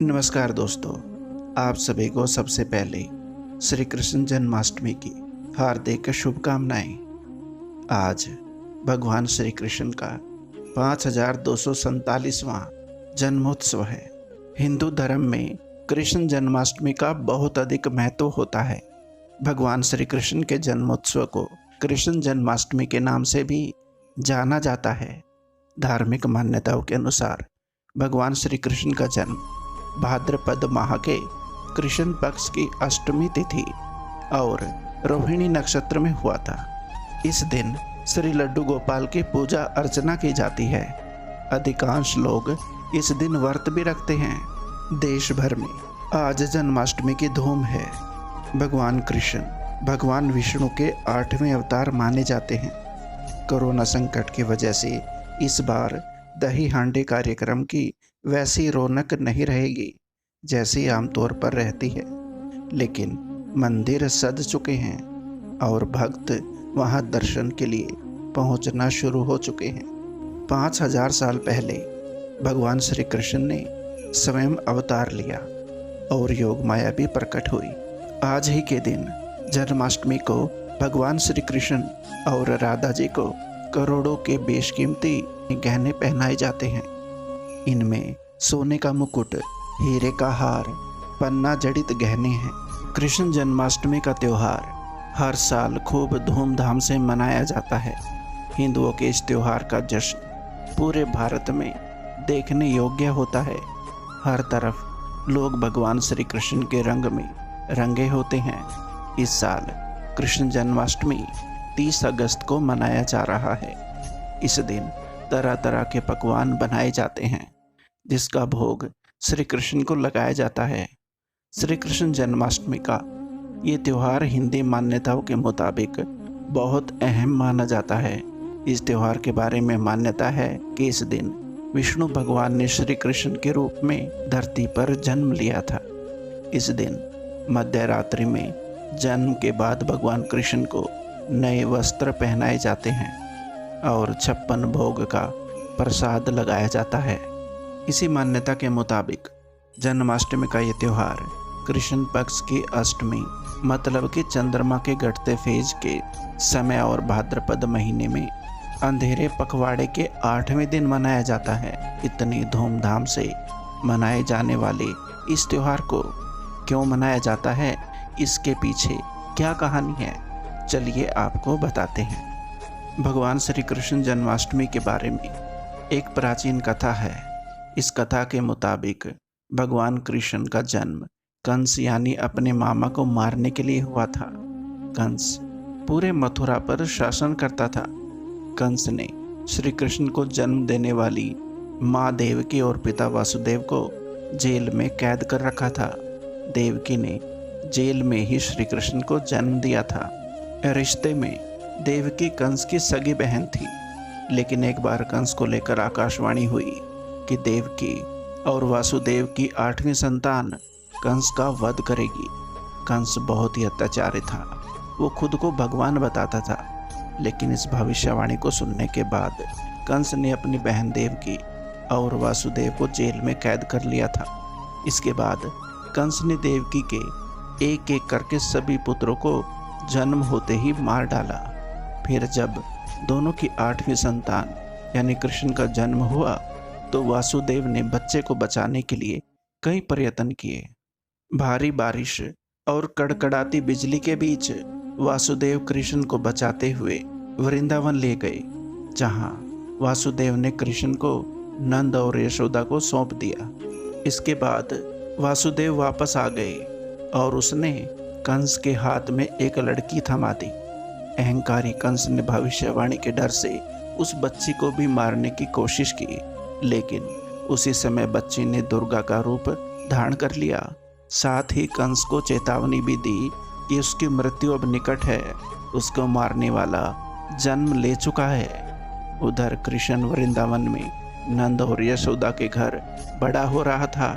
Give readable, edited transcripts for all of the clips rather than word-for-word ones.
नमस्कार दोस्तों, आप सभी को सबसे पहले श्री कृष्ण जन्माष्टमी की हार्दिक शुभकामनाएं। आज भगवान श्री कृष्ण का 5247वां जन्मोत्सव है। हिंदू धर्म में कृष्ण जन्माष्टमी का बहुत अधिक महत्व होता है। भगवान श्री कृष्ण के जन्मोत्सव को कृष्ण जन्माष्टमी के नाम से भी जाना जाता है। धार्मिक मान्यताओं के अनुसार भगवान श्री कृष्ण का जन्म भाद्रपद माह के कृष्ण पक्ष की अष्टमी तिथि और रोहिणी नक्षत्र में हुआ था। इस दिन श्री लड्डू गोपाल की पूजा अर्चना की जाती है। अधिकांश लोग इस दिन व्रत भी रखते हैं। देश भर में आज जन्माष्टमी की धूम है। भगवान कृष्ण भगवान विष्णु के 8वें अवतार माने जाते हैं। कोरोना संकट की वजह से इस बार दही हांडी कार्यक्रम की वैसी रौनक नहीं रहेगी जैसी आमतौर पर रहती है, लेकिन मंदिर सज चुके हैं और भक्त वहां दर्शन के लिए पहुंचना शुरू हो चुके हैं। 5000 साल पहले भगवान श्री कृष्ण ने स्वयं अवतार लिया और योग माया भी प्रकट हुई। आज ही के दिन जन्माष्टमी को भगवान श्री कृष्ण और राधा जी को करोड़ों के बेशकीमती गहने पहनाए जाते हैं। इनमें सोने का मुकुट, हीरे का हार, पन्ना जड़ित गहने हैं। कृष्ण जन्माष्टमी का त्यौहार हर साल खूब धूमधाम से मनाया जाता है। हिंदुओं के इस त्यौहार का जश्न पूरे भारत में देखने योग्य होता है। हर तरफ लोग भगवान श्री कृष्ण के रंग में रंगे होते हैं। इस साल कृष्ण जन्माष्टमी 30 अगस्त को मनाया जा रहा है। इस दिन तरह तरह के पकवान बनाए जाते हैं जिसका भोग श्री कृष्ण को लगाया जाता है। श्री कृष्ण जन्माष्टमी का ये त्यौहार हिंदी मान्यताओं के मुताबिक बहुत अहम माना जाता है। इस त्यौहार के बारे में मान्यता है कि इस दिन विष्णु भगवान ने श्री कृष्ण के रूप में धरती पर जन्म लिया था। इस दिन मध्य रात्रि में जन्म के बाद भगवान कृष्ण को नए वस्त्र पहनाए जाते हैं और 56 भोग का प्रसाद लगाया जाता है। इसी मान्यता के मुताबिक जन्माष्टमी का ये त्यौहार कृष्ण पक्ष की अष्टमी मतलब कि चंद्रमा के घटते फेज के समय और भाद्रपद महीने में अंधेरे पखवाड़े के 8वें दिन मनाया जाता है। इतनी धूमधाम से मनाए जाने वाले इस त्यौहार को क्यों मनाया जाता है, इसके पीछे क्या कहानी है, चलिए आपको बताते हैं। भगवान श्री कृष्ण जन्माष्टमी के बारे में एक प्राचीन कथा है। इस कथा के मुताबिक भगवान कृष्ण का जन्म कंस यानी अपने मामा को मारने के लिए हुआ था। कंस पूरे मथुरा पर शासन करता था। कंस ने श्री कृष्ण को जन्म देने वाली माँ देवकी और पिता वासुदेव को जेल में कैद कर रखा था। देवकी ने जेल में ही श्री कृष्ण को जन्म दिया था। रिश्ते में देवकी कंस की सगी बहन थी, लेकिन एक बार कंस को लेकर आकाशवाणी हुई कि देवकी और वासुदेव की 8वीं संतान कंस का वध करेगी। कंस बहुत ही अत्याचारी था। वो खुद को भगवान बताता था, लेकिन इस भविष्यवाणी को सुनने के बाद कंस ने अपनी बहन देवकी और वासुदेव को जेल में कैद कर लिया था। इसके बाद कंस ने देवकी के एक एक करके सभी पुत्रों को जन्म होते ही मार डाला। फिर जब दोनों की 8वीं संतान यानी कृष्ण का जन्म हुआ तो वासुदेव ने बच्चे को बचाने के लिए कई प्रयत्न किए। भारी बारिश और कड़कड़ाती बिजली के बीच वासुदेव कृष्ण को बचाते हुए वृंदावन ले गए, जहां वासुदेव ने कृष्ण को नंद और यशोदा को सौंप दिया। इसके बाद वासुदेव वापस आ गए और उसने कंस के हाथ में एक लड़की थमा दी। अहंकारी कंस ने भविष्यवाणी के डर से उस बच्ची को भी मारने की कोशिश की, लेकिन उसी समय बच्ची ने दुर्गा का रूप धारण कर लिया। साथ ही कंस को चेतावनी भी दी कि उसकी मृत्यु अब निकट है, उसको मारने वाला जन्म ले चुका है। उधर कृष्ण वृंदावन में नंद और यशोदा के घर बड़ा हो रहा था।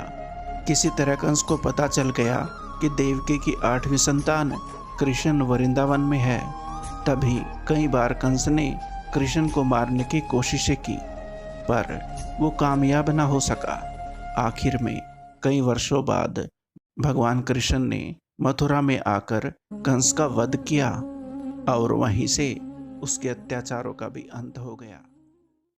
किसी तरह कंस को पता चल गया कि देवकी की 8वीं संतान कृष्ण वृंदावन में है। तभी कई बार कंस ने कृष्ण को मारने की कोशिशें की, पर वो कामयाब न हो सका। आखिर में कई वर्षों बाद भगवान कृष्ण ने मथुरा में आकर कंस का वध किया और वहीं से उसके अत्याचारों का भी अंत हो गया।